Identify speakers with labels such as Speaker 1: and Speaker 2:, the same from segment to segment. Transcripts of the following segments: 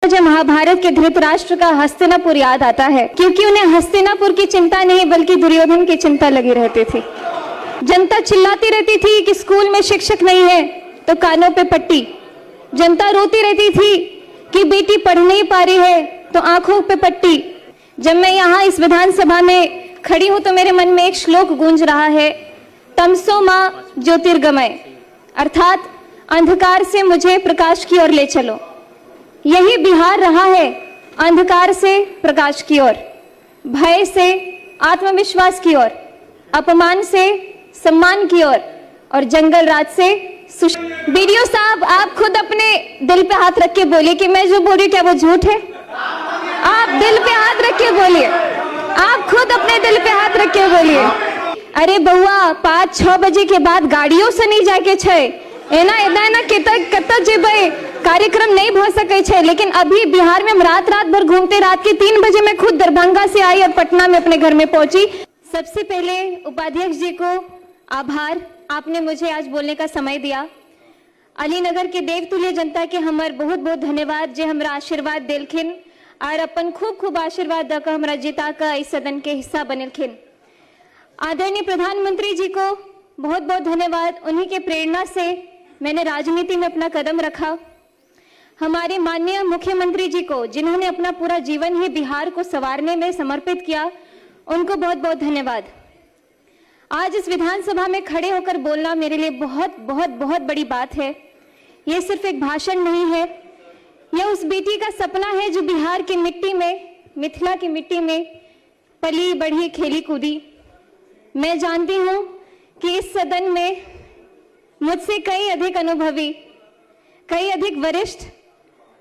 Speaker 1: मुझे महाभारत के धृतराष्ट्र का हस्तिनापुर याद आता है, क्योंकि उन्हें हस्तिनापुर की चिंता नहीं बल्कि दुर्योधन की चिंता लगी रहती थी। जनता चिल्लाती रहती थी कि स्कूल में शिक्षक नहीं है तो कानों पे पट्टी। जनता रोती रहती थी कि बेटी पढ़ नहीं पा रही है तो आंखों पे पट्टी। जब मैं यहाँ इस विधानसभा में खड़ी हूँ तो मेरे मन में एक श्लोक गूंज रहा है, तमसो माँ ज्योतिर्गमय, अर्थात अंधकार से मुझे प्रकाश की ओर ले चलो। यही बिहार रहा है, अंधकार से प्रकाश की ओर, भय से आत्मविश्वास की ओर, अपमान से सम्मान की ओर और जंगल राज से बीडीओ साहब, आप खुद अपने दिल पे हाथ रख के बोलिए कि मैं जो बोल रही हूँ क्या वो झूठ है। आप दिल पे हाथ रख के बोलिए, आप खुद अपने दिल पे हाथ रख के बोलिए। अरे बउआ, 5-6 बजे के बाद गाड़ियों से नहीं जाके छे एना एना कत जेबे कार्यक्रम नहीं हो सके छे। लेकिन अभी बिहार में हम रात भर घूमते, रात के 3 बजे मैं खुद दरभंगा से आई और पटना में अपने घर में पहुंची। सबसे पहले उपाध्यक्ष जी को आभार, आपने मुझे आज बोलने का समय दिया। अलीनगर के देवतुल्य जनता के हमार बहुत बहुत धन्यवाद जे हमरा आशीर्वाद दिलखिन और अपन खूब आशीर्वाद दकर हमरा जिता का इस सदन के हिस्सा बनिलखिन। आदरणीय प्रधानमंत्री जी को बहुत बहुत धन्यवाद, उन्हीं के प्रेरणा से मैंने राजनीति में अपना कदम रखा। हमारे माननीय मुख्यमंत्री जी को, जिन्होंने अपना पूरा जीवन ही बिहार को संवारने में समर्पित किया, उनको बहुत बहुत धन्यवाद। आज इस विधानसभा में खड़े होकर बोलना मेरे लिए बहुत बड़ी बात है। ये सिर्फ एक भाषण नहीं है, यह उस बेटी का सपना है जो बिहार की मिट्टी में, मिथिला की मिट्टी में पली बढ़ी खेली कूदी। मैं जानती हूँ कि इस सदन में मुझसे कई अधिक अनुभवी, कई अधिक वरिष्ठ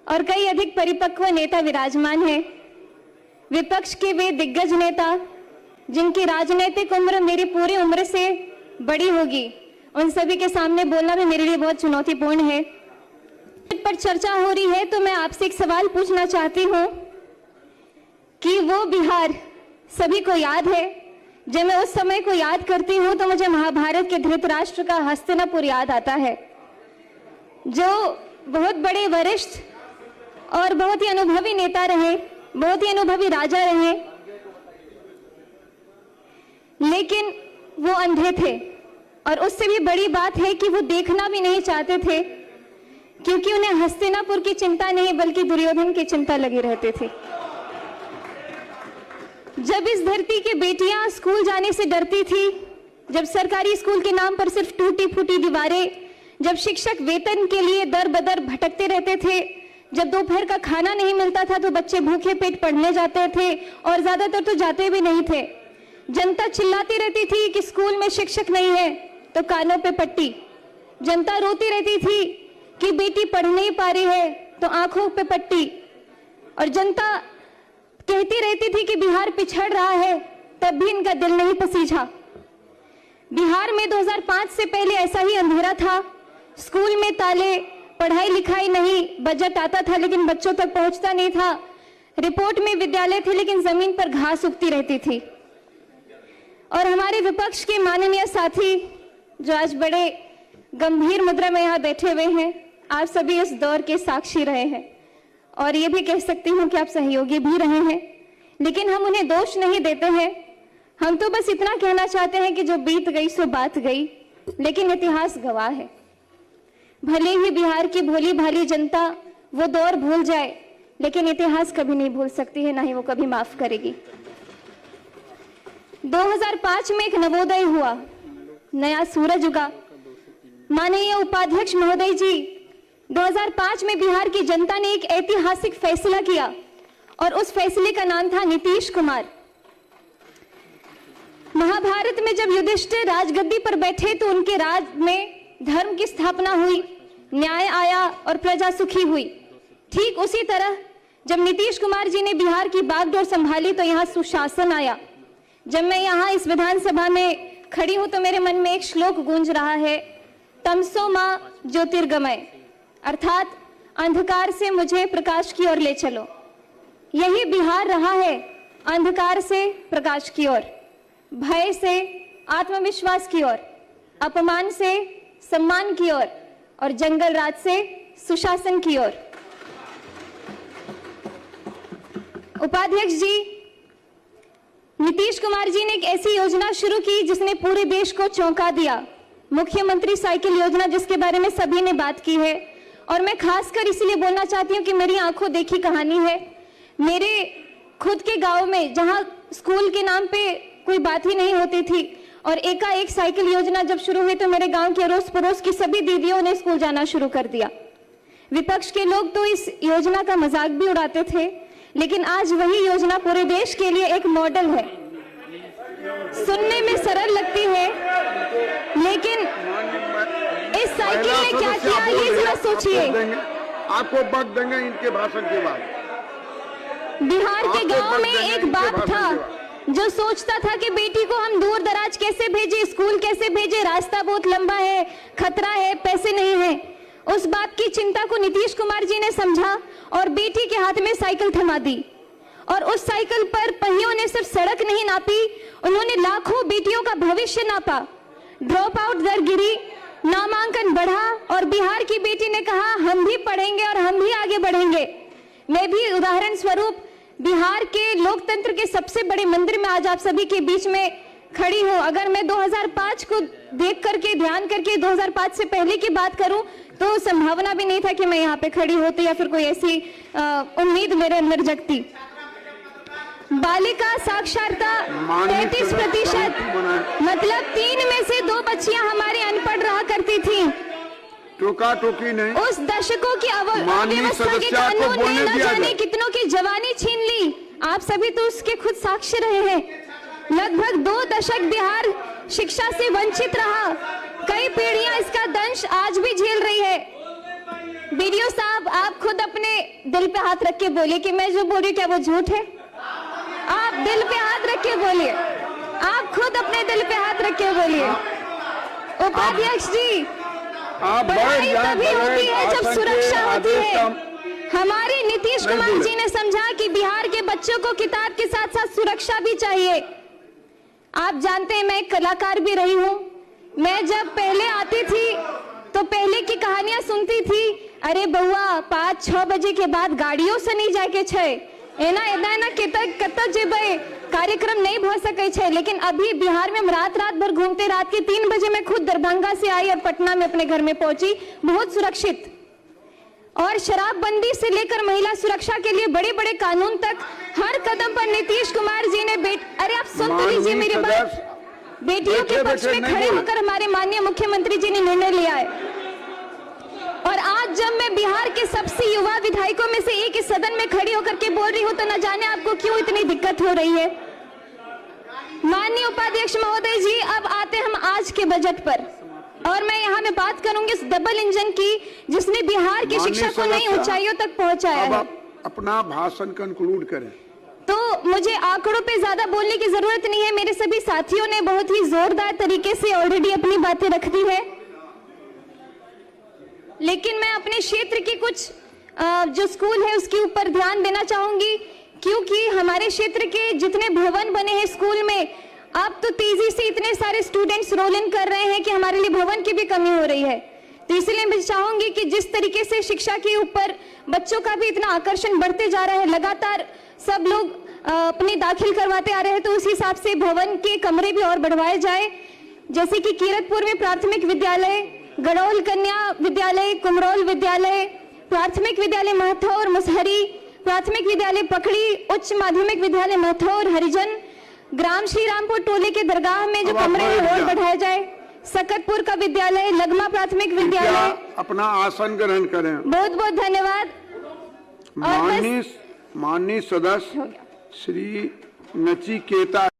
Speaker 1: और कई अधिक परिपक्व नेता विराजमान हैं। विपक्ष के वे दिग्गज नेता जिनकी राजनीतिक उम्र मेरी पूरी उम्र से बड़ी होगी, उन सभी के सामने बोलना भी मेरे लिए बहुत चुनौतीपूर्ण है। पर चर्चा हो रही है तो मैं आपसे एक सवाल पूछना चाहती हूँ कि वो बिहार सभी को याद है। जब मैं उस समय को याद करती हूँ तो मुझे महाभारत के धृतराष्ट्र का हस्तिनापुर याद आता है, जो बहुत बड़े वरिष्ठ और बहुत ही अनुभवी नेता रहे, बहुत ही अनुभवी राजा रहे, लेकिन वो अंधे थे। और उससे भी बड़ी बात है कि वो देखना भी नहीं चाहते थे, क्योंकि उन्हें हस्तिनापुर की चिंता नहीं बल्कि दुर्योधन की चिंता लगी रहती थी। जब इस धरती की बेटियां स्कूल जाने से डरती थी, जब सरकारी स्कूल के नाम पर सिर्फ टूटी फूटी दीवारें, जब शिक्षक वेतन के लिए दर बदर भटकते रहते थे, जब दोपहर का खाना नहीं मिलता था तो बच्चे भूखे पेट पढ़ने जाते थे और ज्यादातर तो जाते भी नहीं थे। जनता चिल्लाती रहती थी कि स्कूल में शिक्षक नहीं है तो कानों पे पट्टी। जनता रोती रहती थी कि बेटी पढ़ नहीं पा रही है तो आंखों पे पट्टी। और जनता कहती रहती थी कि बिहार पिछड़ रहा है, तब भी इनका दिल नहीं पसीझा। बिहार में 2005 से पहले ऐसा ही अंधेरा था, स्कूल में ताले, पढ़ाई लिखाई नहीं, बजट आता था लेकिन बच्चों तक पहुंचता नहीं था, रिपोर्ट में विद्यालय थे लेकिन जमीन पर घास उगती रहती थी। और हमारे विपक्ष के माननीय साथी जो आज बड़े गंभीर मुद्रा में यहाँ बैठे हुए हैं, आप सभी इस दौर के साक्षी रहे हैं और ये भी कह सकती हूँ कि आप सहयोगी भी रहे हैं, लेकिन हम उन्हें दोष नहीं देते हैं। हम तो बस इतना कहना चाहते हैं कि जो बीत गई सो बात गई, लेकिन इतिहास गवाह है। भले ही बिहार की भोली भाली जनता वो दौर भूल जाए, लेकिन इतिहास कभी नहीं भूल सकती है, ना ही वो कभी माफ करेगी। 2005 में एक नवोदय हुआ, नया सूरज उगा। माननीय उपाध्यक्ष महोदय जी, 2005 में बिहार की जनता ने एक ऐतिहासिक फैसला किया और उस फैसले का नाम था नीतीश कुमार। महाभारत में जब युधिष्ठिर राजगद्दी पर बैठे तो उनके राज में धर्म की स्थापना हुई, न्याय आया और प्रजा सुखी हुई। ठीक उसी तरह जब नीतीश कुमार जी ने बिहार की बागडोर संभाली तो यहाँ सुशासन आया। जब मैं यहाँ इस विधानसभा में खड़ी हूँ तो मेरे मन में एक श्लोक गूंज रहा है, तमसो माँ ज्योतिर्गमय, अर्थात अंधकार से मुझे प्रकाश की ओर ले चलो। यही बिहार रहा है, अंधकार से प्रकाश की ओर, भय से आत्मविश्वास की ओर, अपमान से सम्मान की ओर और जंगल राज से सुशासन की ओर। उपाध्यक्ष जी, नीतीश कुमार जी ने एक ऐसी योजना शुरू की जिसने पूरे देश को चौंका दिया। मुख्यमंत्री साइकिल योजना, जिसके बारे में सभी ने बात की है, और मैं खासकर इसलिए बोलना चाहती हूँ कि मेरी आंखों देखी कहानी है। मेरे खुद के गांव में, जहां स्कूल के नाम पे कोई बात ही नहीं होती थी, और एकाएक साइकिल योजना जब शुरू हुई तो मेरे गांव के अड़ोस पड़ोस की सभी दीदियों ने स्कूल जाना शुरू कर दिया। विपक्ष के लोग तो इस योजना का मजाक भी उड़ाते थे, लेकिन आज वही योजना पूरे देश के लिए एक मॉडल है। सुनने में सरल लगती है, लेकिन इस साइकिल ने क्या किया ये जरा सोचिए।
Speaker 2: आपको वक्त देंगे इनके भाषण के बाद।
Speaker 1: बिहार के गांव में एक बाप था जो सोचता था कि बेटी को हम दूर दराज कैसे भेजे, स्कूल कैसे भेजे, रास्ता बहुत लंबा है, खतरा है, पैसे नहीं है। उस बाप की चिंता को नीतीश कुमार जी ने समझा और बेटी के हाथ में साइकिल थमा दी, और उस साइकिल पर पहियों ने सिर्फ सड़क नहीं नापी, उन्होंने लाखों बेटियों का भविष्य नापा। ड्रॉप आउट दर गिरी, नामांकन बढ़ा, और बिहार की बेटी ने कहा हम भी पढ़ेंगे और हम भी आगे बढ़ेंगे। मैं भी उदाहरण स्वरूप बिहार के लोकतंत्र के सबसे बड़े मंदिर में आज आप सभी के बीच में खड़ी हूं। अगर मैं 2005 को देख करके, ध्यान करके 2005 से पहले की बात करूं तो संभावना भी नहीं था कि मैं यहाँ पे खड़ी होती या फिर कोई ऐसी उम्मीद मेरे अंदर जगती। बालिका साक्षरता 33%, मतलब 3 में से 2 बच्चियां हमारी अनपढ़ रहा करती थी।
Speaker 2: टोका टोकी नहीं।
Speaker 1: उस दशकों की अव्यवस्था के कानून ने न जाने कितनों की जवानी छीन ली। आप सभी तो उसके खुद साक्षी रहे हैं। लगभग 2 दशक बिहार शिक्षा से वंचित रहा। कई पीढ़ियां इसका दंश आज भी झेल रही है। बीडीओ साहब, आप खुद अपने दिल पे हाथ रख के बोलिए कि मैं जो बोल रही हूँ क्या वो झूठ है। आप दिल पे हाथ रख के बोलिए, आप खुद अपने दिल पे हाथ रख के बोलिए। उपाध्यक्ष जी, पढ़ाई तभी होती है जब सुरक्षा होती है। हमारे नीतीश कुमार जी ने समझा कि बिहार के बच्चों को किताब के साथ साथ सुरक्षा भी चाहिए। आप जानते हैं मैं एक कलाकार भी रही हूँ। मैं जब पहले आती थी तो पहले की कहानियां सुनती थी, अरे बउआ 5-6 बजे के बाद गाड़ियों से नहीं जाके छे, एना एना कत जेबे, कार्यक्रम नहीं भ सके छे। लेकिन अभी बिहार में हम रात भर घूमते, रात के 3 बजे मैं खुद दरभंगा से आई और पटना में अपने घर में पहुंची, बहुत सुरक्षित। और शराबबंदी से लेकर महिला सुरक्षा के लिए बड़े बड़े कानून तक हर कदम पर नीतीश कुमार जी ने अरे आप सुन तो लीजिए मेरी बात। बेटियों के पक्ष में खड़े होकर हमारे माननीय मुख्यमंत्री जी ने निर्णय लिया है। और आज जब मैं बिहार के सबसे युवा विधायकों में से एक इस सदन में खड़ी होकर के बोल रही हूं तो न जाने आपको क्यों इतनी दिक्कत हो रही है। माननीय उपाध्यक्ष महोदय जी, अब आते हम आज के बजट पर, और मैं यहाँ में बात करूंगी इस डबल इंजन की जिसने बिहार की शिक्षा को नई ऊंचाइयों तक पहुंचाया है।
Speaker 2: अपना भाषण कंक्लूड करें।
Speaker 1: तो मुझे आंकड़ों पे ज्यादा बोलने की जरूरत नहीं है, मेरे सभी साथियों ने बहुत ही जोरदार तरीके से ऑलरेडी अपनी बातें रख दी है। लेकिन मैं अपने क्षेत्र की कुछ जो स्कूल है उसके ऊपर ध्यान देना चाहूंगी, क्योंकि हमारे क्षेत्र के जितने भवन बने हैं स्कूल में, अब तो तेजी से इतने सारे स्टूडेंट्स रोल इन कर रहे हैं कि हमारे लिए भवन की भी कमी हो रही है। तो इसलिए मैं चाहूंगी कि जिस तरीके से शिक्षा के ऊपर बच्चों का भी इतना आकर्षण बढ़ते जा रहा है, लगातार सब लोग अपने दाखिल करवाते आ रहे हैं, तो उस हिसाब से भवन के कमरे भी और बढ़वाए जाए। जैसे कि कीरतपुर में प्राथमिक विद्यालय, गड़ौल कन्या विद्यालय, कुमरौल विद्यालय, प्राथमिक विद्यालय महथौर मुसहरी, प्राथमिक विद्यालय पकड़ी, उच्च माध्यमिक विद्यालय महथौर हरिजन, ग्राम श्री रामपुर टोले के दरगाह में जो कमरे हैं और बढ़ाया जाए, सकतपुर का विद्यालय, लगमा प्राथमिक विद्यालय।
Speaker 2: अपना आसन ग्रहण करें।
Speaker 1: बहुत बहुत धन्यवाद।
Speaker 2: माननीय सदस्य श्री नचिकेता